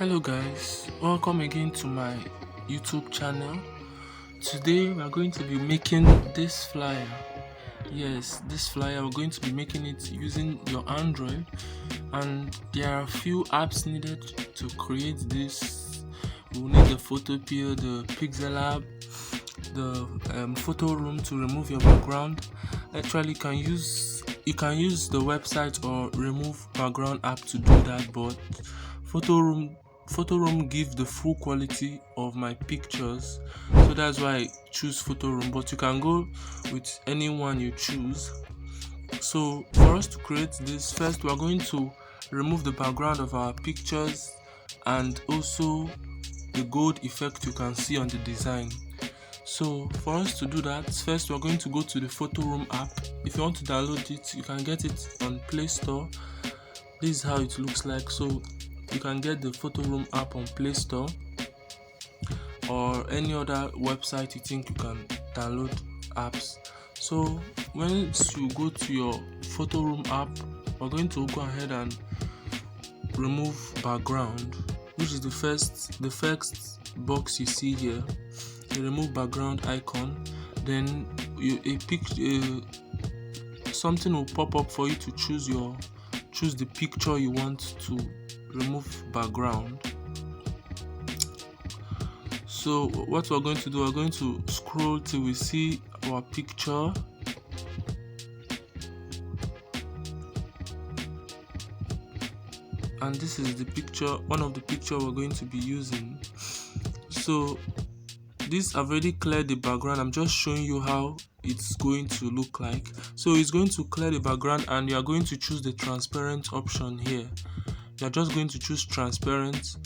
Hello guys, welcome again to my YouTube channel. Today we are going to be making this flyer. Yes, this flyer, we're going to be making it using your Android, and there are a few apps needed to create this. We'll need the photopea, the Pixellab, the photoroom to remove your background. Actually, you can use the website or remove background app to do that, but photoroom gives the full quality of my pictures, so that's why I choose photoroom, but you can go with anyone you choose. So for us to create this, first we are going to remove the background of our pictures and also the gold effect you can see on the design. So for us to do that, first we are going to go to the photoroom app. If you want to download it, you can get it on Play Store. This is how it looks like. So you can get the photoroom app on Play Store or any other website you think you can download apps. So once you go to your photoroom app, we're going to go ahead and remove background, which is the first box you see here. You remove background icon, then something will pop up for you to choose the picture you want to remove background. So what we're going to do, we're going to scroll till we see our picture. And this is the picture, one of the picture we're going to be using. So this, I've already cleared the background. I'm just showing you how it's going to look like. So it's going to clear the background and you are going to choose the transparent option here. You're just going to choose transparent.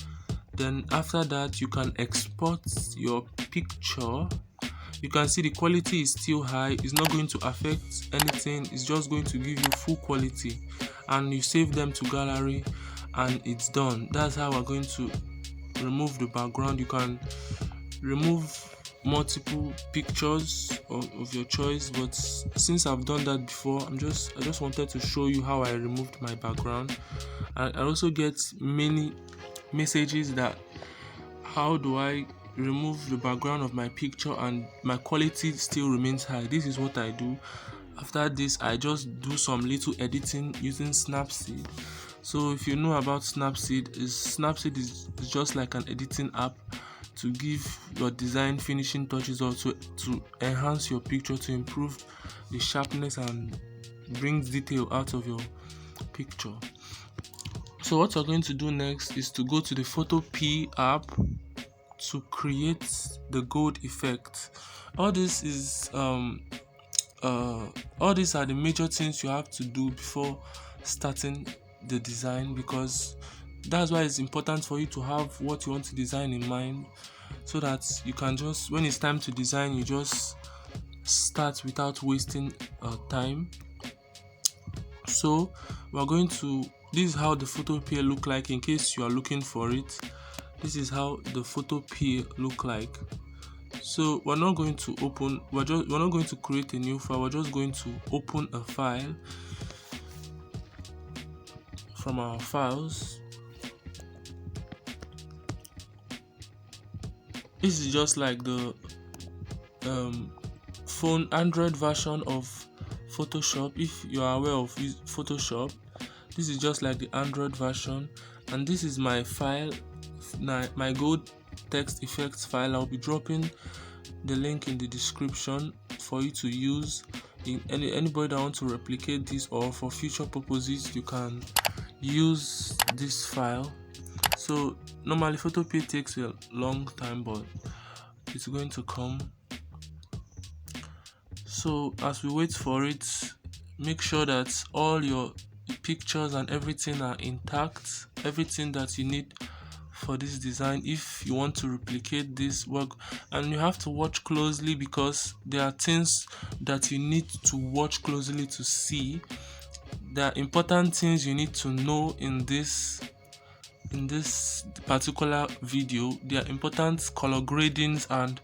Then after that, you can export your picture. You can see the quality is still high. It's not going to affect anything. It's just going to give you full quality, and you save them to gallery and it's done. That's how we're going to remove the background. You can remove multiple pictures of your choice, but since I've done that before, I just wanted to show you how I removed my background. I also get many messages that how do I remove the background of my picture and my quality still remains high. This is what I do. After this, I just do some little editing using Snapseed. So if you know about Snapseed is just like an editing app to give your design finishing touches, or to enhance your picture, to improve the sharpness and brings detail out of your picture. So what we're going to do next is to go to the photopea app to create the gold effect. All these are the major things you have to do before starting the design, because that's why it's important for you to have what you want to design in mind, so that you can just, when it's time to design, you just start without wasting time. So this is how the photopea look like. In case you are looking for it, this is how the photopea look like. So we're not going to create a new file. We're just going to open a file from our files. This is just like the phone Android version of Photoshop. If you are aware of Photoshop, this is just like the Android version, and this is my file, my gold text effects file. I'll be dropping the link in the description for you to use. Anybody that wants to replicate this or for future purposes, you can use this file. So normally photopea takes a long time, but it's going to come. So as we wait for it, make sure that all your pictures and everything are intact, everything that you need for this design. If you want to replicate this work, and you have to watch closely, because there are things that you need to watch closely to see. There are important things you need to know in this particular video. There are important color gradings and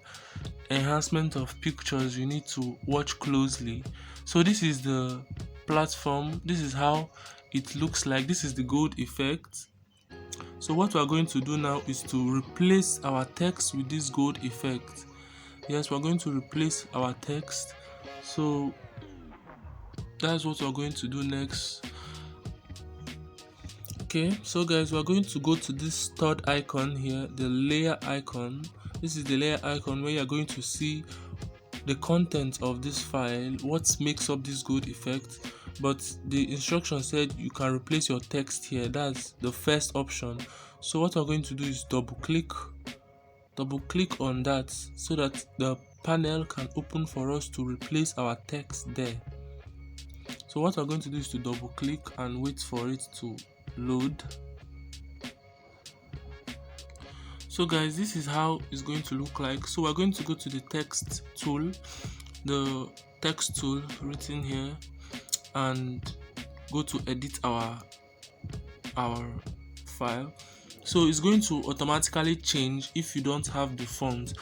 enhancement of pictures you need to watch closely. So this is the platform. This is how it looks like. This is the gold effect. So what we are going to do now is to replace our text with this gold effect. Yes, we're going to replace our text. So that's what we're going to do next. Okay, so guys, we're going to go to this third icon here, the layer icon. This is the layer icon where you're going to see the content of this file, what makes up this gold effect. But the instruction said you can replace your text here. That's the first option. So what we're going to do is double click on that so that the panel can open for us to replace our text there. So what we're going to do is to double click and wait for it to load. So guys, this is how it's going to look like. So we're going to go to the text tool written here, and go to edit our file. So it's going to automatically change if you don't have the font.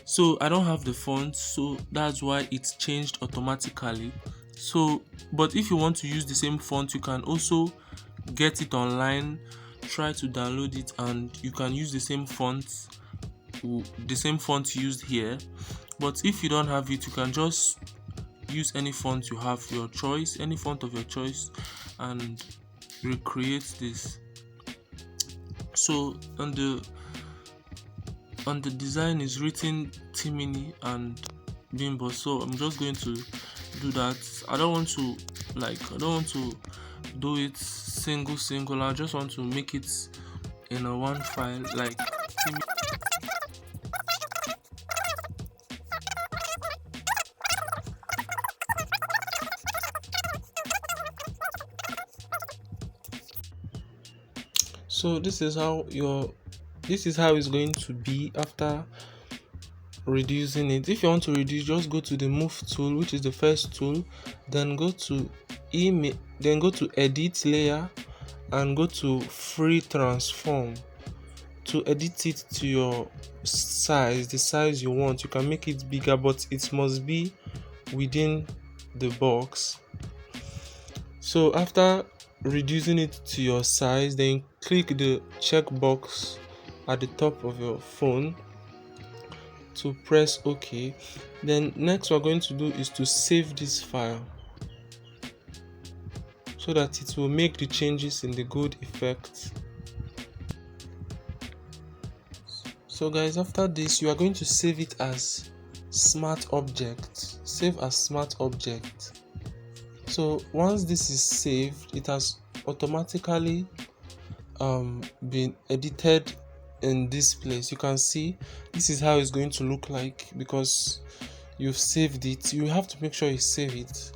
So I don't have the font, so that's why it's changed automatically. So but if you want to use the same font, you can also get it online, try to download it, and you can use the same font used here. But if you don't have it, you can just use any font you have, any font of your choice, and recreate this. So on the design is written Timini and Bimbo, so I'm just going to do that. I don't want to do it single. I just want to make it in a one file, like Timini. So this is how it's going to be after reducing it. If you want to reduce, just go to the move tool, which is the first tool, then go to edit layer and go to free transform to edit it to your size, the size you want. You can make it bigger, but it must be within the box. So after reducing it to your size, then click the checkbox at the top of your phone to press OK. Then next we're going to do is to save this file so that it will make the changes in the gold effect. So guys, after this you are going to save it as smart object. Save as smart object. So once this is saved, it has automatically been edited in this place. You can see this is how it's going to look like because you've saved it. You have to make sure you save it.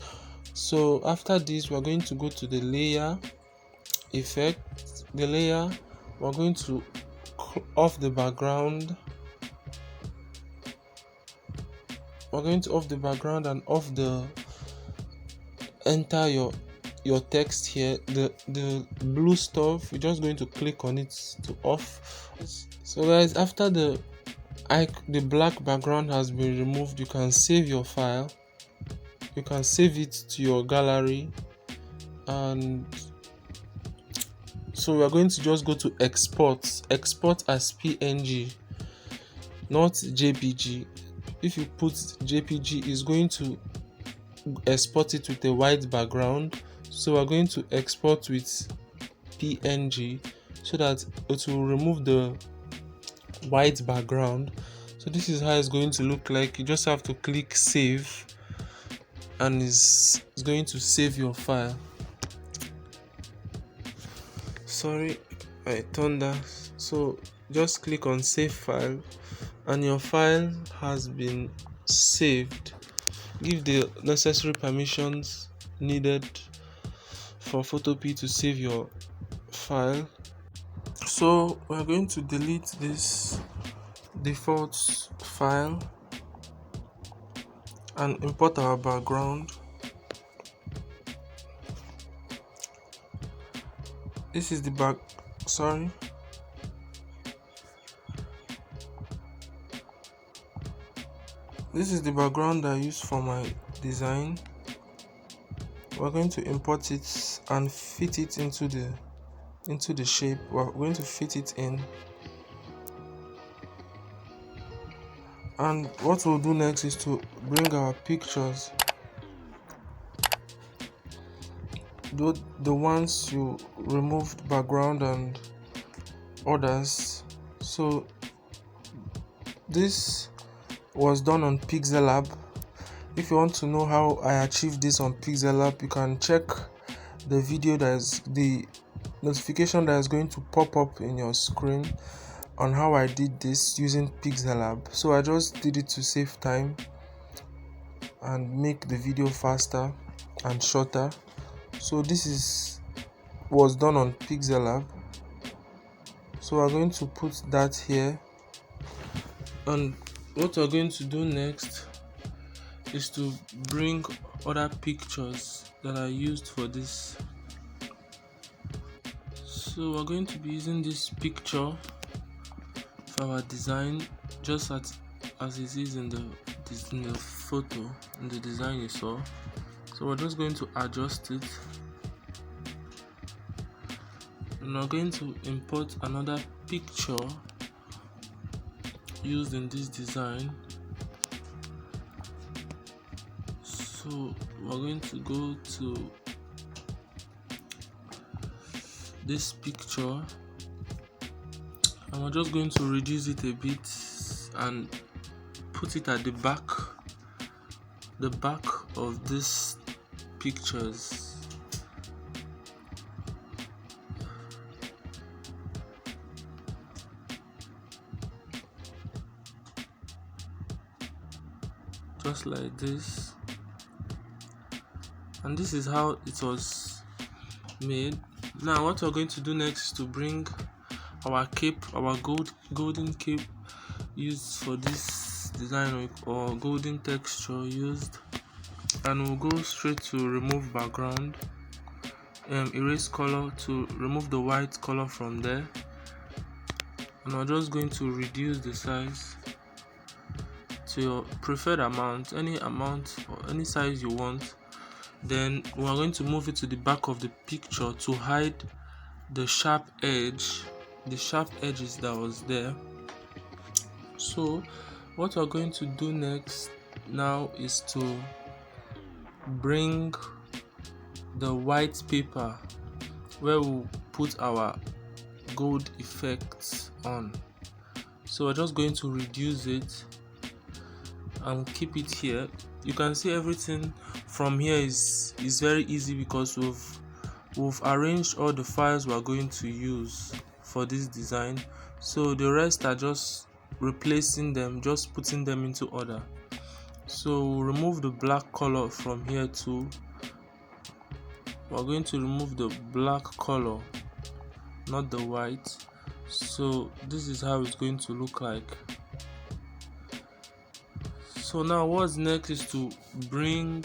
So after this, we're going to go to the layer effect. The layer, we're going to off the background. We're going to off the background and off the enter your text here. The blue stuff, you're just going to click on it to off. So guys, after the black background has been removed, you can save your file. You can save it to your gallery, and so we are going to just go to export as PNG, not JPG. If you put JPG, it's going to export it with a white background. So we're going to export with PNG so that it will remove the white background. So this is how it's going to look like. You just have to click save and it's going to save your file. Sorry, I turned that. So just click on save file and your file has been saved. Give the necessary permissions needed for photopea to save your file. So we're going to delete this default file and import our background. This is the this is the background I use for my design. We're going to import it and fit it into the into the shape. We're going to fit it in. And what we'll do next is to bring our pictures, the ones you removed background and others. So this was done on Pixellab. If you want to know how I achieved this on Pixellab, you can check the video, that is the notification that is going to pop up in your screen, on how I did this using Pixellab. So I just did it to save time and make the video faster and shorter. So this was done on Pixellab. So we're going to put that here, and what we're going to do next is to bring other pictures that are used for this. So we're going to be using this picture for our design, just as it is in the photo, in the design you saw. So we're just going to adjust it, and we're going to import another picture used in this design. So we're going to go to this picture, and we're just going to reduce it a bit and put it at the back of these pictures. Just like this. And this is how it was made. Now what we're going to do next is to bring our cape, our golden cape used for this design, or golden texture used, and we'll go straight to remove background, erase color to remove the white color from there, and we're just going to reduce the size to your preferred amount, any amount or any size you want. Then we're going to move it to the back of the picture to hide the sharp edges that was there. So what we're going to do next now is to bring the white paper where we'll put our gold effects on. So we're just going to reduce it and keep it here. You can see everything from here is very easy, because we've arranged all the files we're going to use for this design. So the rest are just replacing them, just putting them into order. So we'll remove the black color from here too. We're going to remove the black color, not the white. So this is how it's going to look like. So now what's next is to bring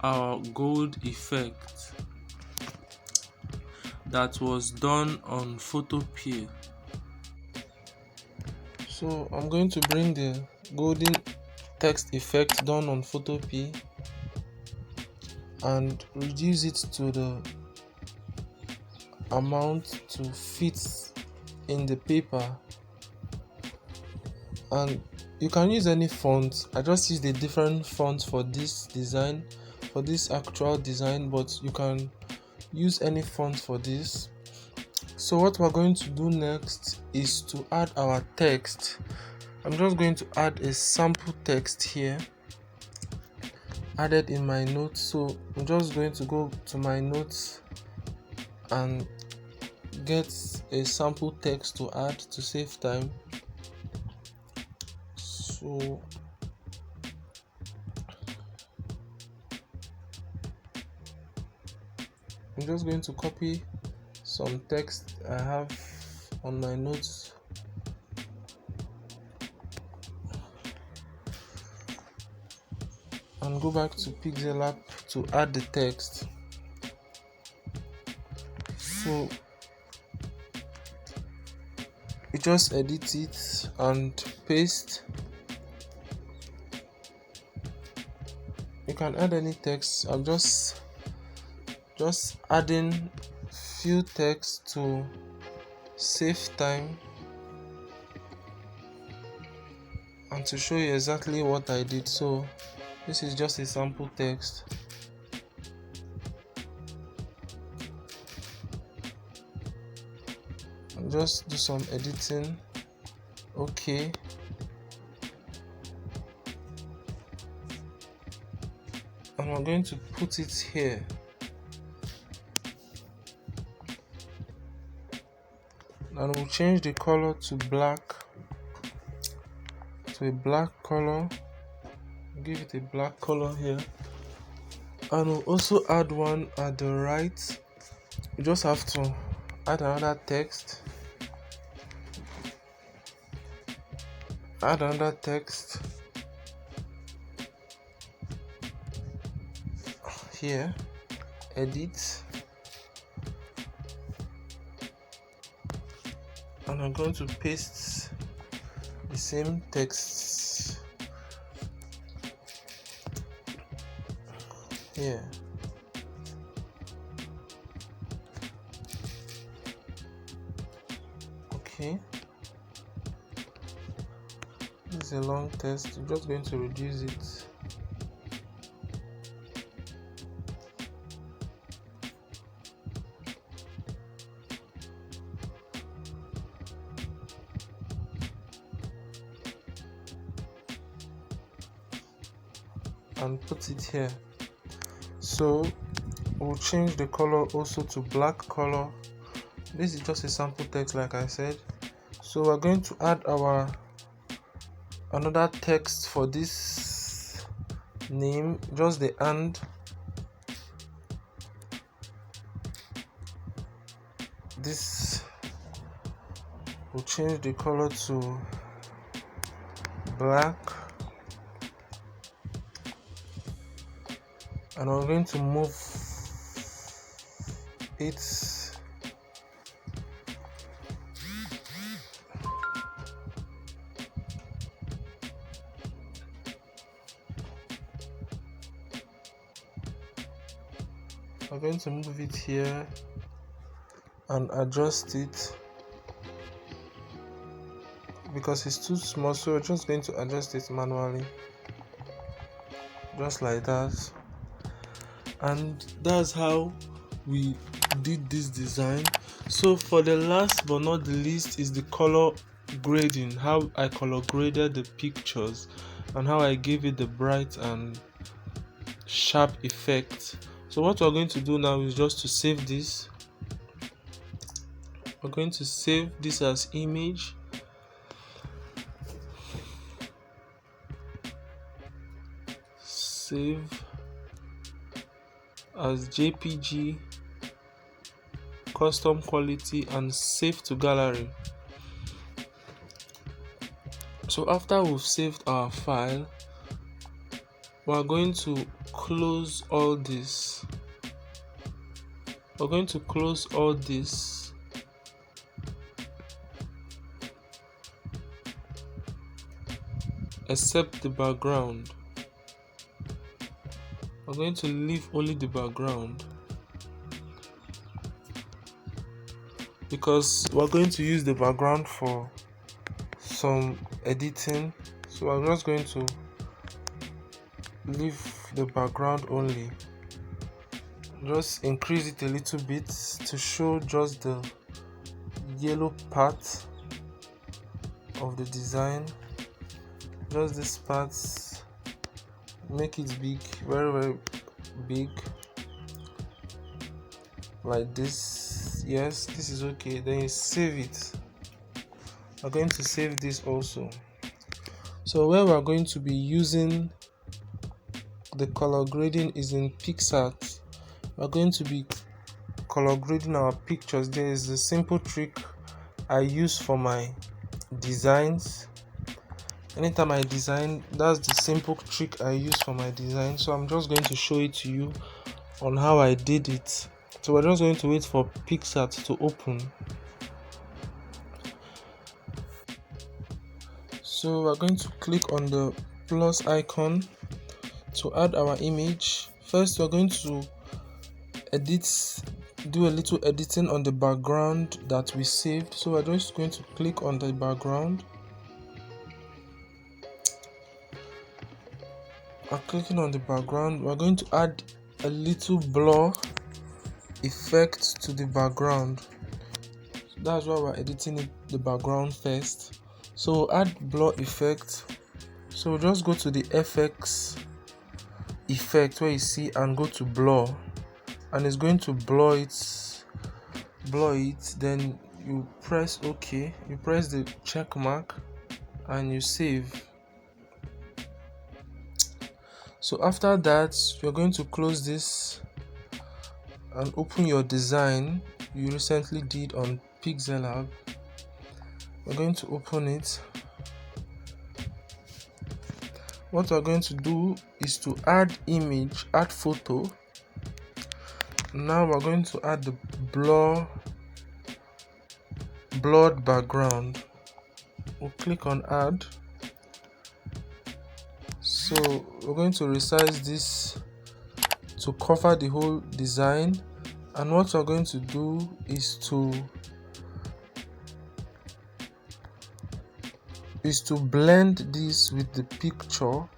our gold effect that was done on photopea. So I'm going to bring the golden text effect done on photopea and reduce it to the amount to fit in the paper. And you can use any font. I just used a different font for this design, for this actual design, but you can use any font for this. So what we're going to do next is to add our text. I'm just going to add a sample text here, added in my notes. So I'm just going to go to my notes and get a sample text to add to save time. So I'm just going to copy some text I have on my notes and go back to Pixellab to add the text. So you just edit it and paste. You can add any text. I'm just adding few text to save time and to show you exactly what I did. So this is just a sample text. I'll just do some editing. Okay. And I'm going to put it here. And we'll change the color to black, to a black color. Give it a black color here. And we'll also add one at the right. You just have to add another text. Add another text here. Edit. And I'm going to paste the same text here. Okay. This is a long text. I'm just going to reduce it. And put it here. So we'll change the color also to black color. This is just a sample text, like I said. So we're going to add our another text for this name, just the and. This will change the color to black. And we're going to move it we're going to move it here and adjust it because it's too small, so we're just going to adjust it manually, just like that. And that's how we did this design. So for the last but not the least is the color grading, how I color graded the pictures and how I gave it the bright and sharp effect. So what we're going to do now is just to save this. We're going to save this as image. Save as JPG, custom quality, and save to gallery. So after we've saved our file, we're going to close all this. We're going to close all this. Except the background. We're going to leave only the background because we're going to use the background for some editing. So I'm just going to leave the background only. Just increase it a little bit to show just the yellow part of the design. Just this part. Make it big, very big, like this. Yes, this is okay. Then you save it. We're going to save this also. So where we're going to be using the color grading is in Piscart. We're going to be color grading our pictures. There is a simple trick I use for my designs. Anytime I design, that's the simple trick I use for my design. So I'm just going to show it to you on how I did it. So we're just going to wait for Piscart to open. So we're going to click on the plus icon to add our image. First we're going to edit do a little editing on the background that we saved. So we're just going to click on the background. Clicking on the background, we're going to add a little blur effect to the background. That's why we're editing the background first. So add blur effect. So just go to the FX effect where you see and go to blur, and it's going to blur it. Then you press OK, you press the check mark and you save. So after that, you're going to close this and open your design you recently did on Pixellab. We're going to open it. What we're going to do is to add image, add photo. Now we're going to add the blurred background. We'll click on add. So we're going to resize this to cover the whole design, and what we're going to do is to blend this with the picture.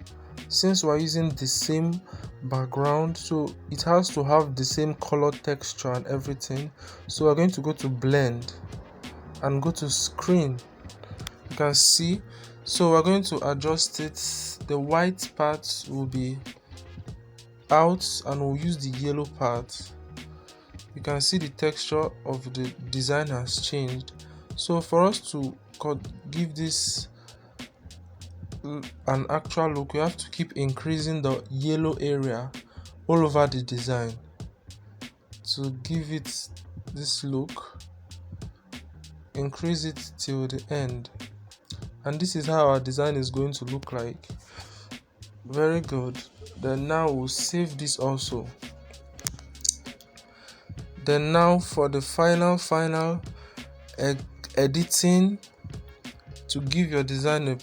Since we're using the same background, so it has to have the same color, texture and everything. So we're going to go to blend and go to screen. You can see, so we're going to adjust it. The white part will be out and we'll use the yellow part. You can see the texture of the design has changed. So for us to give this an actual look, we have to keep increasing the yellow area all over the design to give it this look. Increase it till the end, and this is how our design is going to look like. Very good. Then now we'll save this also. Then now for the final editing to give your design a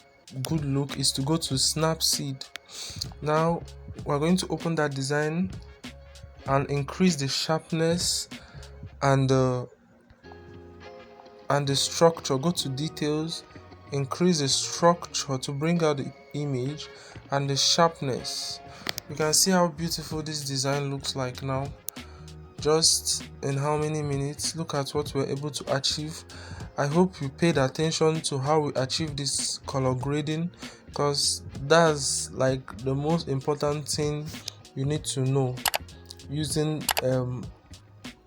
good look is to go to snapseed. Now we're going to open that design and increase the sharpness and the structure. Go to details, increase the structure to bring out the image and the sharpness. You can see how beautiful this design looks like now, just in how many minutes. Look at what we're able to achieve. I hope you paid attention to how we achieve this color grading, because that's like the most important thing you need to know using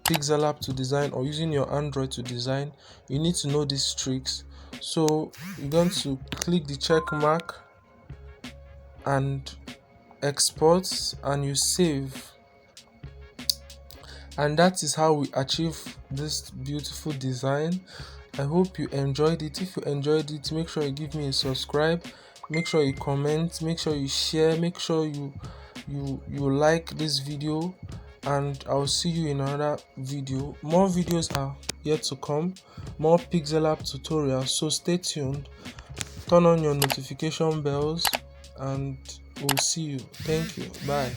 Pixellab to design, or using your Android to design. You need to know these tricks. So you're going to click the check mark and export, and you save. And that is how we achieve this beautiful design. I hope you enjoyed it. If you enjoyed it, make sure you give me a subscribe, make sure you comment, make sure you share, make sure you like this video, and I'll see you in another video. More videos are yet to come, more Pixellab tutorials, so stay tuned, turn on your notification bells, and we'll see you. Thank you. Bye.